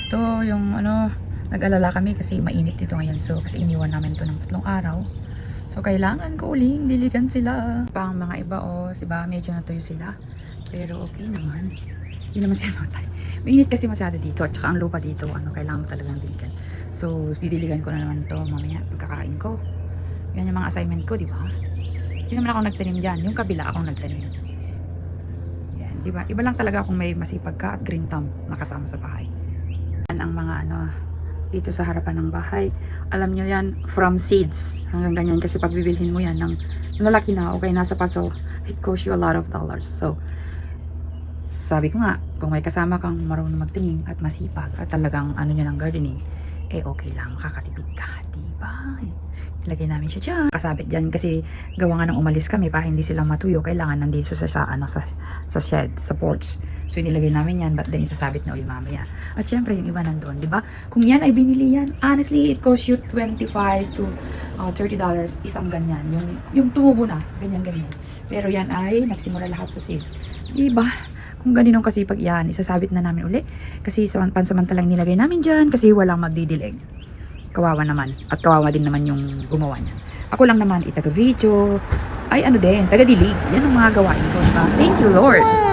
To yung ano, nag-alala kami kasi mainit dito ngayon. So, kasi iniwan namin to ng 3 araw. So, kailangan ko uling diligan sila. Pang mga iba, diba, medyo natuyo sila. Pero okay naman. Hindi naman sila matay. Mainit kasi masyado dito. At saka ang lupa dito, kailangan mo talagang diligan. So, didiligan ko na naman to mamaya pagkakain ko. Yan yung mga assignment ko, di ba? Hindi naman ako nagtanim dyan. Yung kabila akong nagtanim. Yan, di ba? Iba lang talaga kung may masipag ka at green thumb nakasama sa bahay. Yan ang mga dito sa harapan ng bahay. Alam nyo yan, from seeds hanggang ganyan. Kasi pag bibilhin mo yan ng lalaki na, okay, nasa paso, it costs you a lot of dollars. So, sabi ko nga, kung may kasama kang marunong magtanim at masipag at talagang nyo ng gardening, okay lang, kakatipid ka, diba? Ilagay namin siya dyan. Kasabit dyan kasi gawa nga nang umalis kami para hindi sila matuyo. Kailangan nandito sa shed, sa porch. So, inilagay namin yan, but then isasabit na uli mamaya. At syempre, yung iba nandun, diba? Kung yan ay binili yan, honestly, it costs you $25 to $30 isang ganyan. Yung tumubo na, ganyan-ganyan. Pero yan ay nagsimula lahat sa seeds. Diba? Kung ganinong kasipag yan, isasabit na namin uli. Kasi pansamantalang nilagay namin dyan kasi walang magdidilig. Kawawa naman. At kawawa din naman yung gumawa niya. Ako lang naman, itaga-video. Ay, din, taga-dilig. Yan ang mga gawain ko. Diba? Thank you, Lord.